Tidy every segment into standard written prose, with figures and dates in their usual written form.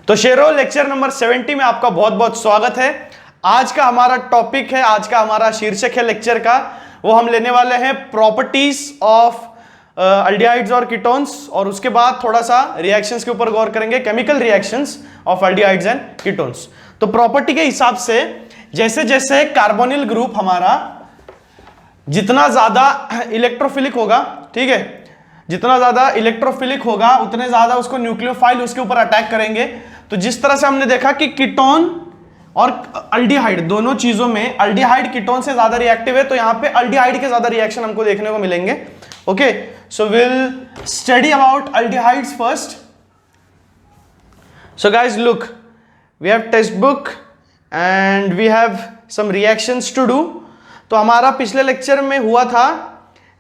तो शेरो lecture number 70 में आपका बहुत बहुत स्वागत है। आज का हमारा टॉपिक है, आज का हमारा शीर्षक है लेक्चर का, वो हम लेने वाले हैं प्रॉपर्टीज ऑफ अल्डिहाइड्स और कीटोन्स, और उसके बाद थोड़ा सा रिएक्शंस के ऊपर गौर करेंगे, chemical reactions of aldehydes and ketones. तो प्रॉपर्टी के हिसाब से जैसे जैसे कार्बोनिल ग्रुप हमारा जितना ज्यादा इलेक्ट्रोफिलिक होगा, ठीक है, जितना ज्यादा इलेक्ट्रोफिलिक होगा उतने ज्यादा उसको न्यूक्लियोफाइल उसके ऊपर अटैक करेंगे। तो जिस तरह से हमने देखा कि कीटोन और अल्डिहाइड दोनों चीजों में अल्डिहाइड कीटोन से ज्यादा रिएक्टिव है, तो यहां पे अल्डिहाइड के ज्यादा रिएक्शन हमको देखने को मिलेंगे। Okay, so will study about aldehydes first. So guys look, we have text book and we have some reactions to do. तो हमारा पिछले लेक्चर में हुआ था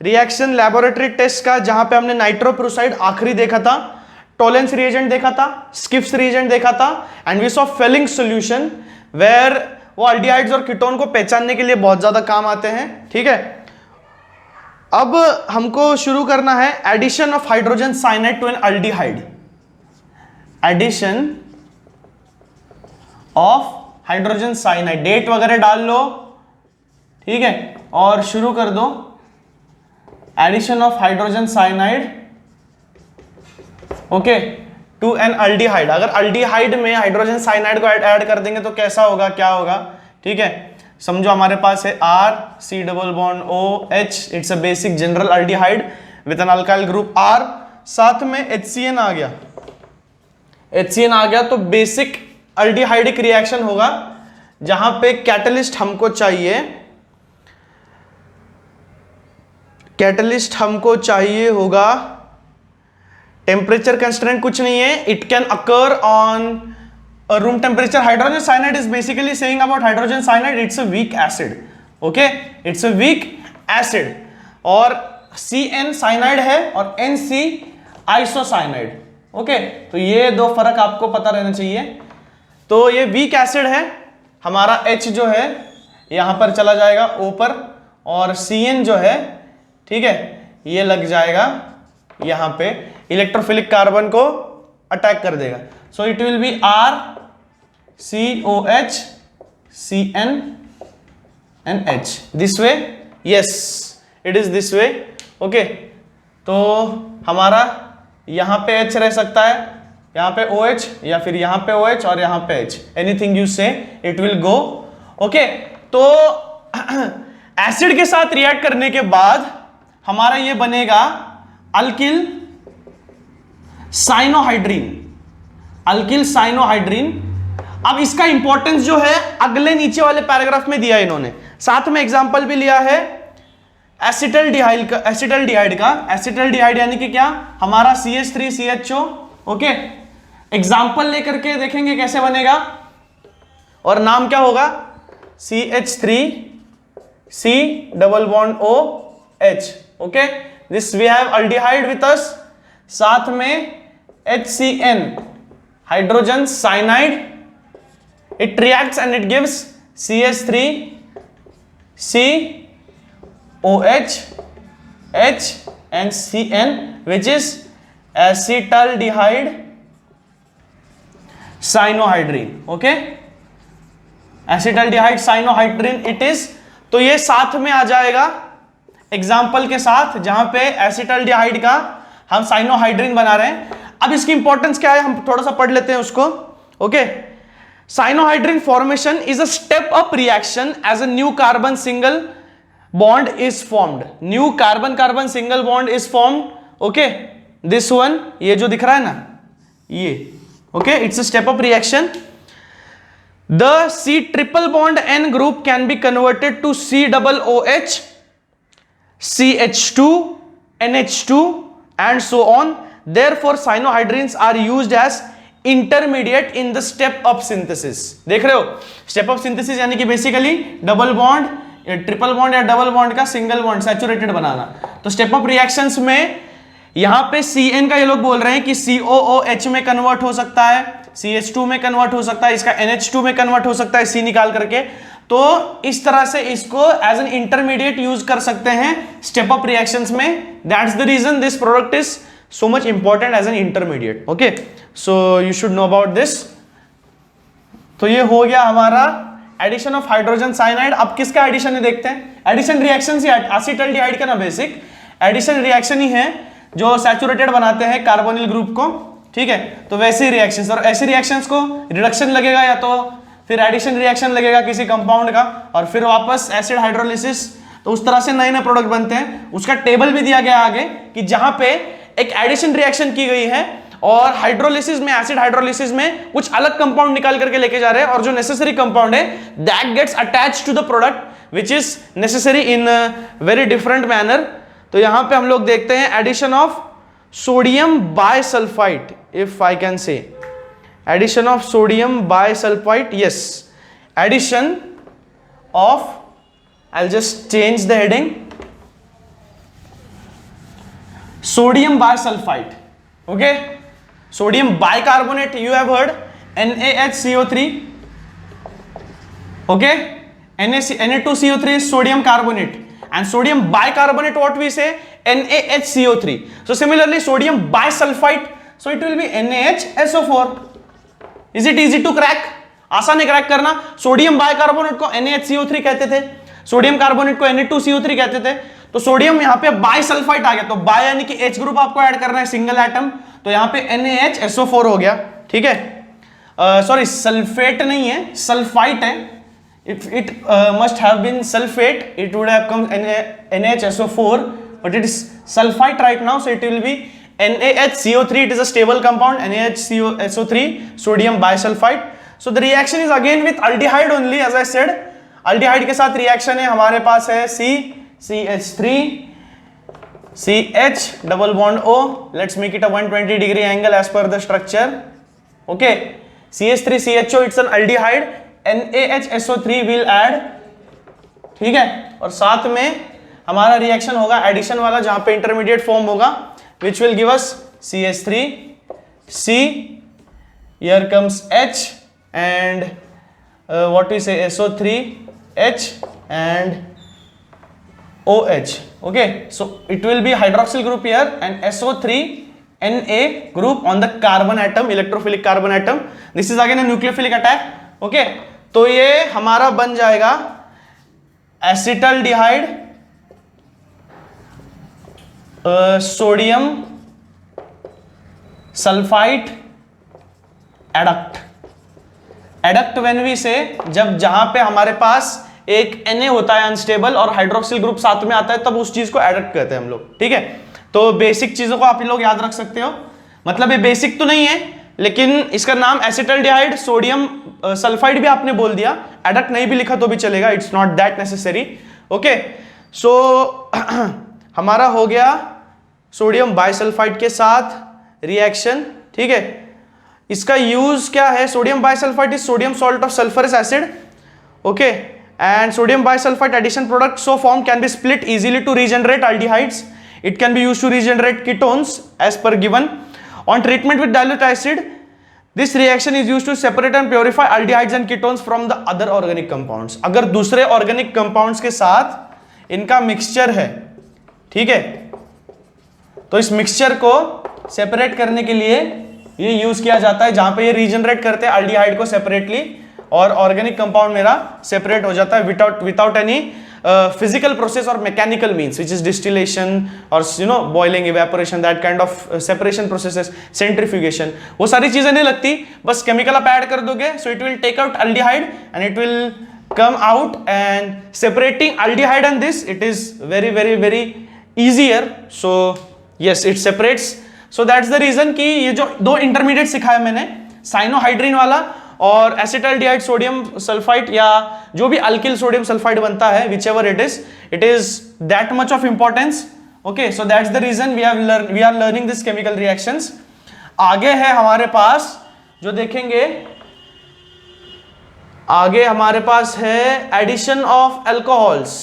रिएक्शन लैबोरेटरी टेस्ट का, जहां पे हमने नाइट्रोप्रोसाइड आखिरी देखा था, टोलेंस रिएजेंट देखा था, स्किप्स रिएजेंट देखा था, and we saw Fehling solution where वो अल्डिहाइड्स और कीटोन को पहचानने के लिए बहुत ज्यादा काम आते हैं। ठीक है, अब हमको शुरू करना है addition of hydrogen cyanide to an aldehyde. Addition of hydrogen cyanide, date वगैरह डाल लो, ठीक है, और शुरू कर दो। Addition of hydrogen cyanide okay to an aldehyde. अगर अल्डिहाइड में हाइड्रोजन साइनाइड को ऐड कर देंगे तो कैसा होगा, क्या होगा, ठीक है। समझो हमारे पास है R C double bond OH, it's a basic general aldehyde with an alkyl group R, साथ में HCN आ गया। HCN आ गया तो बेसिक अल्डिहाइडिक रिएक्शन होगा, जहां पे कैटलिस्ट हमको चाहिए, कैटलिस्ट हमको चाहिए होगा, टेम्परेचर कंस्ट्रेंट कुछ नहीं है, it can occur on room temperature. Hydrogen cyanide is basically saying about hydrogen cyanide it's a weak acid, okay, it's a weak acid. और CN साइनाइड है और NC आइसोसाइनाइड, ओके। तो ये दो फर्क आपको पता रहना चाहिए। तो ये वीक एसिड है, हमारा H जो है यहां पर चला जाएगा O पर, और CN जो है, ठीक है, ये लग जाएगा यहां पे, इलेक्ट्रोफिलिक कार्बन को अटैक कर देगा। सो it will be RCOH CN and H this way, yes it is this way, okay. तो हमारा यहां पे H रह सकता है, यहां पे OH, या फिर यहां पे OH और यहां पे H, एनीथिंग यू से इट विल गो, ओके। तो एसिड के साथ रिएक्ट करने के बाद हमारा ये बनेगा अल्किल साइनोहाइड्रीन, अल्किल साइनोहाइड्रीन। अब इसका इंपॉर्टेंस जो है अगले नीचे वाले पैराग्राफ में दिया है इन्होंने, साथ में एग्जांपल भी लिया है एसिटल्डिहाइड का, एसिटल्डिहाइड यानी कि क्या, हमारा CH3CHO, ओके। एग्जांपल लेकर के देखेंगे कैसे बनेगा, और नाम क्या होगा, CH3C double bond OH, okay. This we have aldehyde with us, साथ में HCN hydrogen cyanide, it reacts and it gives CH3COH H and CN which is acetaldehyde cyanohydrine, okay, acetaldehyde cyanohydrine it is. तो ये साथ में आ जाएगा example के साथ, जहां पे एसिटल्डिहाइड का हम साइनोहाइड्रीन बना रहे हैं। अब इसकी इंपॉर्टेंस क्या है, हम थोड़ा सा पढ़ लेते हैं उसको, okay. Cyanohydrin formation is a step up reaction as a new carbon single bond is formed, new carbon carbon single bond is formed, okay. This one, ये जो दिख रहा है ना, ये, okay, it's a step up reaction. The C triple bond N group can be converted to C double OH CH2 NH2 and so on. Therefore cyanohydrines are used as intermediate in the step up synthesis. देख रहे हो, step up synthesis यानी कि basically double bond, triple bond या double bond का single bond saturated बनाना। तो step up reactions में यहां पे CN का ये लोग बोल रहे हैं कि COOH में कन्वर्ट हो सकता है, CH2 में कन्वर्ट हो सकता है, इसका NH2 में कन्वर्ट हो सकता है, C निकाल करके। तो इस तरह से इसको एज एन इंटरमीडिएट यूज कर सकते हैं स्टेप अप रिएक्शंस में। That's the reason this product is so much important as an intermediate, okay, so you should know about this. तो ये हो गया हमारा एडिशन ऑफ हाइड्रोजन साइनाइड। अब किसका एडिशन है देखते हैं। एडिशन रिएक्शन ही एसिटल्डिहाइड का ना बेसिक एडिशन रिएक्शन ही है जो सैचुरेटेड बनाते हैं कार्बोनिल ग्रुप को, ठीक है। तो वैसे रिएक्शंस, और ऐसे रिएक्शंस को रिडक्शन लगेगा या तो फिर एडिशन रिएक्शन लगेगा किसी कंपाउंड का, और फिर वापस एसिड हाइड्रोलिसिस, तो उस तरह से नए नए प्रोडक्ट बनते हैं। उसका टेबल भी दिया गया आगे कि जहां पे एक एडिशन रिएक्शन की गई है और हाइड्रोलिसिस में, एसिड हाइड्रोलिसिस में कुछ अलग कंपाउंड निकाल करके लेके जा रहे हैं, और जो नेसेसरी कंपाउंड है that gets attached to the product which is necessary in very different manner. तो यहां पे हम लोग देखते हैं addition of sodium bisulphide, if I can say addition of sodium bisulfite, yes, addition of, I'll just change the heading, sodium bisulfite, okay, sodium bicarbonate, you have heard NaHCO3, okay, Na2CO3 is sodium carbonate, and sodium bicarbonate, what we say, NaHCO3. So similarly sodium bisulfite, so it will be NaHSO4. Is it easy to crack? आसान है crack करना। Sodium bicarbonate को NaHCO3 कहते थे, sodium carbonate को Na2CO3 कहते थे। तो सोडियम यहाँ पे बाइसल्फाइड आ गया, तो बाय यानी कि H ग्रुप आपको ऐड करना है सिंगल एटम, तो यहाँ पे NaHSO4 हो गया, ठीक है। सॉरी सल्फेट नहीं है, सल्फाइट है। It must have been sulfate, it would have come NaHSO4, but it is sulfite right now, so it will be NaHCO3. It is a stable compound, NaHCO3, sodium bisulfite. So the reaction is again with aldehyde only, as I said. aldehyde के साथ reaction है, हमारे पास है CH3 CH double bond O. Let's make it a 120 degree angle as per the structure. Okay, CH3 CHO, it's an aldehyde. NaHSO3 will add, ठीक है। और साथ में हमारा रिएक्शन होगा एडिशन वाला, जहां पे इंटरमीडिएट फॉर्म होगा, which will give us CH3 C, here comes H, and what we say SO3 H and OH. Okay, so it will be hydroxyl group here and SO3 Na group on the carbon atom, electrophilic carbon atom. This is again a nucleophilic attack. Okay, तो ये हमारा बन जाएगा acetaldehyde sodium sulphite adduct. Adduct when we say, जब जहां पे हमारे पास एक Na होता है अनस्टेबल और हाइड्रोक्सिल ग्रुप साथ में आता है, तब उस चीज को एडक्ट कहते हैं हम लोग, ठीक है। तो बेसिक चीजों को आप लोग याद रख सकते हो, मतलब ये बेसिक तो नहीं है लेकिन इसका नाम एसिटल्डिहाइड सोडियम सल्फाइड भी आपने बोल दिया, एडक्ट नहीं भी लिखा तो भी चलेगा, it's not that necessary. Okay, so हमारा हो गया सोडियम बाइसल्फाइड के साथ रिएक्शन, ठीक है। इसका यूज क्या है? Sodium bisulphide is sodium salt of sulphurous acid, okay, and sodium bisulfite addition product so formed can be split easily to regenerate aldehydes. It can be used to regenerate ketones as per given. On treatment with dilute acid, this reaction is used to separate and purify aldehydes and ketones from the other organic compounds. अगर दूसरे organic compounds के साथ इनका mixture है, ठीक है, तो इस मिक्सचर को सेपरेट करने के लिए ये यूज किया जाता है, जहां पे ये रीजनरेट करते हैं aldehyde को सेपरेटली और ऑर्गेनिक कंपाउंड मेरा सेपरेट हो जाता है विदाउट एनी फिजिकल प्रोसेस और mechanical means, which is distillation और boiling, evaporation, that kind of separation processes, centrifugation, वो सारी चीजें नहीं लगती, बस केमिकल आप ऐड कर दोगे, so it will take out aldehyde and it will come out, and separating aldehyde and this it is very very very easier, so yes it separates. So that's the reason कि ये जो दो intermediate सिखाया मैंने, cyanohydrin वाला और acetaldehyde sodium sulphide, या जो भी अल्किल सोडियम सल्फाइड बनता है, whichever it is that much of importance, okay. So that's the reason we are learning this chemical reactions. आगे है हमारे पास जो देखेंगे, आगे हमारे पास है addition of alcohols.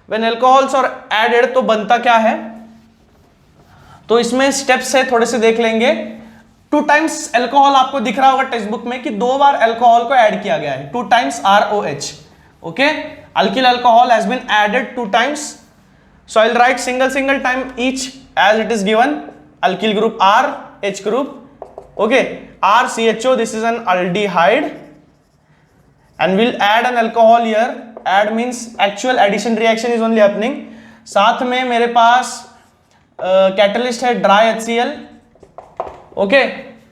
When alcohols are added तो बनता क्या है, तो इसमें स्टेप्स है, थोड़े से देख लेंगे। 2 टाइम्स एल्कोहल आपको दिख रहा होगा टेक्स्ट बुक में कि 2 बार एल्कोहल को ऐड किया गया है, 2 times ROH, okay. Alkyl alcohol has been added 2 times, so I will write single time each as it is given. Alkyl group R, H group, okay, RCHO, this is an aldehyde, and we'll add an alcohol here. Add means actual addition reaction is only happening. साथ में मेरे पास catalyst है dry HCl, okay,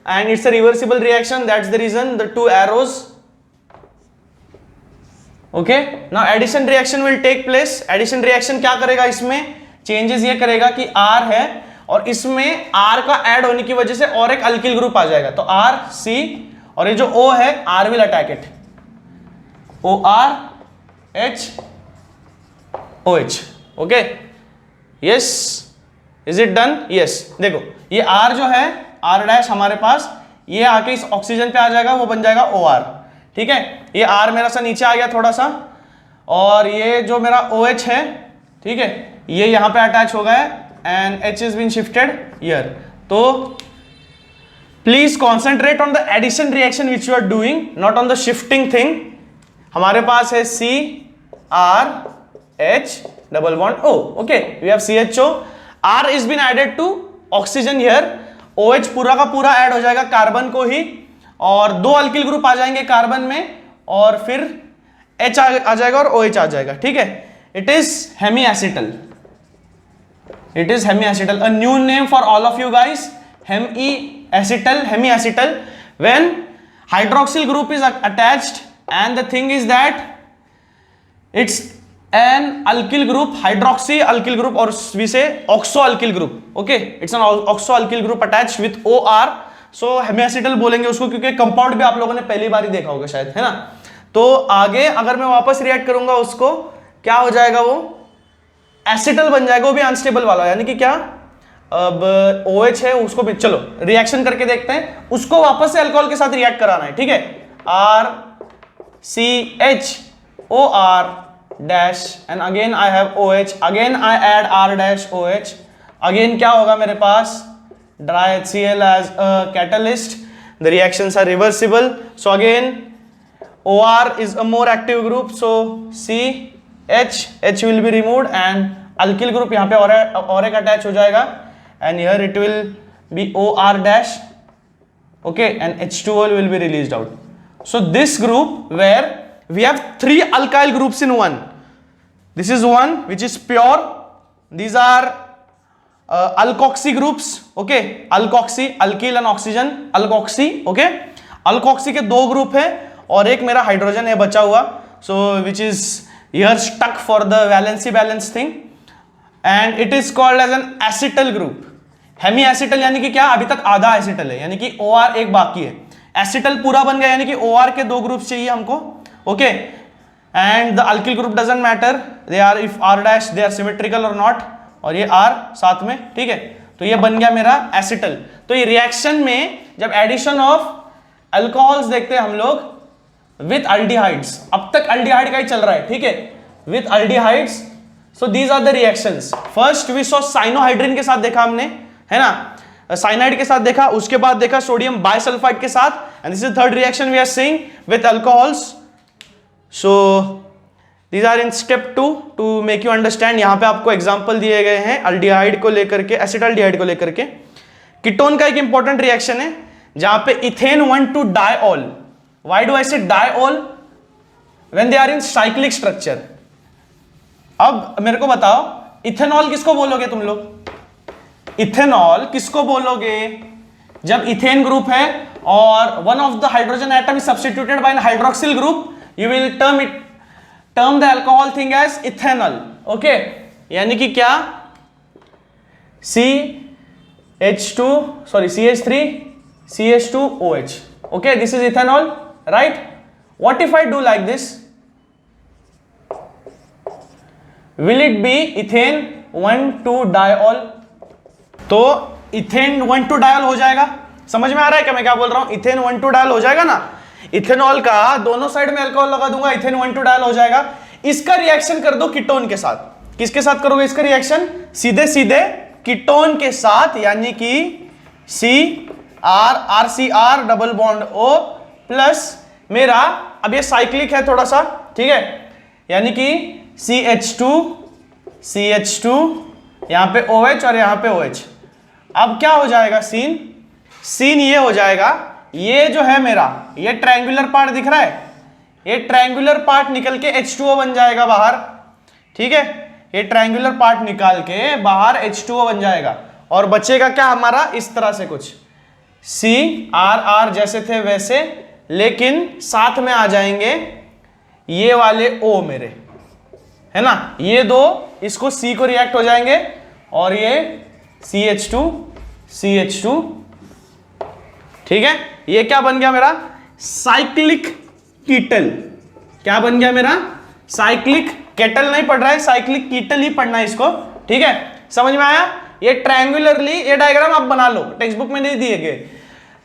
and it's a reversible reaction. That's the reason the two arrows. Okay, now addition reaction will take place. Addition reaction क्या करेगा, इसमें changes ये करेगा कि R है और इसमें R का ऐड होने की वजह से और एक अल्किल ग्रुप आ जाएगा, तो R C, और ये जो O है R will attack it, OR H OH. Okay, yes, is it done? Yes. देखो ये R जो है R डैश हमारे पास, ये आके इस ऑक्सीजन पे आ जाएगा, वो बन जाएगा OR. ठीक है, ये R मेरा सा नीचे आ गया थोड़ा सा, और ये जो मेरा OH है, ठीक है, ये यहां पे अटैच हो गया है and H is been shifted here. तो please concentrate on the addition reaction which you are doing, not on the shifting thing. हमारे पास है CRH double bond O. Okay, we have CHO. R is been added to oxygen here. OH पूरा का पूरा add हो जाएगा carbon को ही, और दो अल्किल ग्रुप आ जाएंगे कार्बन में, और फिर H आ जाएगा और OH आ जाएगा. ठीक है, it is hemiacetal. It is hemiacetal, a new name for all of you guys. Hemiacetal. When hydroxyl group is attached, and the thing is that it's an alkyl group, hydroxy alkyl group, or we say oxo alkyl group. Okay, it's an oxo alkyl group attached with OR. So hemiacetal बोलेंगे उसको, क्योंकि compound भी आप लोगों ने पहली बार ही देखा होगा शायद, है ना. तो आगे अगर मैं वापस रिएक्ट करूंगा उसको, क्या हो जाएगा, वो एसिटल बन जाएगा, वो भी अनस्टेबल वाला. यानी कि क्या, अब OH है उसको भी, चलो रिएक्शन करके देखते हैं, उसको वापस से अल्कोहल के साथ रिएक्ट कराना है. ठीक है, RCHOR dash and again I have OH, again I add R dash OH. Again क्या होगा मेरे पास, dry HCl as a catalyst. The reactions are reversible. So again OR is a more active group, so H will be removed and alkyl group यहाँ पे और एक attach हो जाएगा, and here it will be OR dash, okay, and H2O will be released out. So this group where we have three alkyl groups in one. This is one which is pure. These are alkoxy groups, okay, alkoxy, alkyl and oxygen, alkoxy, okay. alkoxy के दो group है और एक मेरा hydrogen है बचा हुआ, so which is here stuck for the valency balance thing, and it is called as an acetal group. हेमीएसिटल यानी कि क्या, अभी तक आधा एसिटल है, यानी कि OR एक बाकी है. एसिटल पूरा बन गया, यानी कि OR के दो ग्रुप चाहिए हमको. Okay, and the alkyl group doesn't matter, they are if R dash they are symmetrical or not, और ये R साथ में. ठीक है, तो ये बन गया मेरा एसिटल. तो ये रिएक्शन में जब एडिशन ऑफ अल्कोहल्स देखते हैं हम लोग विथ अल्डिहाइड्स, अब तक अल्डिहाइड का ही चल रहा है. ठीक है, with aldehydes. So these are the reactions. First we saw cyanohydrin के साथ देखा हमने, है ना, साइनाइड के साथ देखा, उसके बाद देखा सोडियम बाइसल्फाइड के साथ, and this is third reaction we are seeing with alcohols. So these are in step 2 to make you understand. यहां पे आपको एग्जांपल दिए गए हैं अल्डिहाइड को लेकर के, एसिटाल्डिहाइड को लेकर के. कीटोन का एक इंपॉर्टेंट रिएक्शन है जहां पे ethane 1 to diol. Why do I say diol? When they are in cyclic structure. अब मेरे को बताओ, इथेनॉल किसको बोलोगे तुम लोग? इथेनॉल किसको बोलोगे जब इथेन ग्रुप है और one of the hydrogen atom is substituted by an hydroxyl group, you will term the alcohol thing as ethanol. Okay, यानी कि क्या, CH3 CH2OH. okay, this is ethanol, right? What if I do like this? Will it be ethane 1,2-diol? तो ethane 1,2-diol हो जाएगा. समझ में आ रहा है क्या मैं क्या बोल रहा हूं? इथेन 1,2-diol हो जाएगा ना. इथेनॉल का दोनों साइड में अल्कोहल लगा दूंगा, इथेन 1,2-diol हो जाएगा. इसका रिएक्शन कर दो कीटोन के साथ. किसके साथ करोगे इसका रिएक्शन? सीधे सीधे कीटोन के साथ, यानी कि RCR double bond O plus मेरा, अब ये साइक्लिक है थोड़ा सा, ठीक है, यानी कि CH2 यहां पे OH और यहां पे OH. अब क्या हो जाएगा, सीन ये हो जाएगा, ये जो है मेरा, ये ट्रायंगुलर पार्ट दिख रहा है, ये ट्रायंगुलर पार्ट निकल के H2O बन जाएगा बाहर, ठीक है, ये ट्रायंगुलर पार्ट निकाल के बाहर H2O बन जाएगा और बचेगा क्या हमारा, इस तरह से कुछ CR जैसे थे वैसे, लेकिन साथ में आ जाएंगे ये वाले O मेरे, है ना, ये दो इसको C को रिएक्ट हो जाएंगे और ये CH2, ठीक है, ये क्या बन गया मेरा, साइक्लिक कीटल। क्या बन गया मेरा, साइक्लिक केटल नहीं पढ़ रहा है, साइक्लिक कीटल ही पढ़ना है इसको, ठीक है, समझ में आया। ये ट्रायंगुलरली ये डायग्राम आप बना लो, टेक्स्ट बुक में नहीं दिए गए,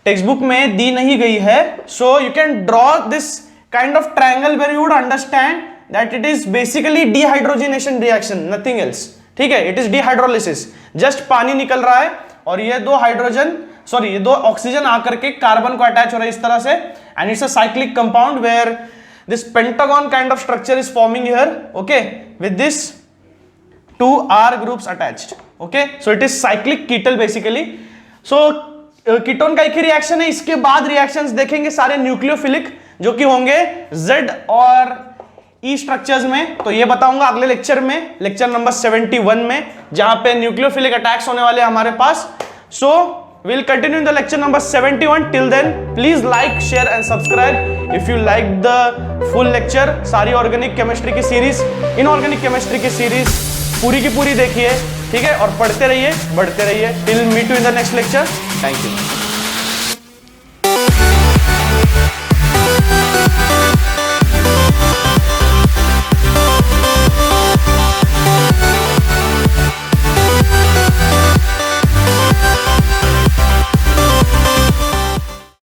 टेक्स्ट बुक में दी नहीं गई है, so you can draw this kind of triangle where you would understand that it is basically dehydrogenation reaction, nothing else, ठीक है, इट इज डिहाइड्रोलिसिस, जस्ट पानी निकल रहा है और ये दो हाइड्रोजन सॉरी ये दो ऑक्सीजन आकर के कार्बन को अटैच हो रहा है इस तरह से, and it's a cyclic compound where this pentagon kind of structure is forming here, okay, with this 2 R groups attached, okay, so it is cyclic ketal basically. So ketone का एक ही reaction है, इसके बाद रिएक्शंस देखेंगे सारे nucleophilic जो कि होंगे Z और E स्ट्रक्चर्स में, तो ये बताऊंगा अगले लेक्चर में, लेक्चर नंबर 71 में, जहां पे न्यूक्लियोफिलिक अटैक्स होने वाले हमारे पास। सो we'll continue in the lecture number 71. Till then, please like, share and subscribe if you like the full lecture. सारी ऑर्गेनिक केमिस्ट्री की सीरीज, इनऑर्गेनिक केमिस्ट्री की सीरीज पूरी की पूरी देखिए, ठीक है, और पढ़ते रहिए, बढ़ते रहिए। Till meet you in the next lecture. Thank you.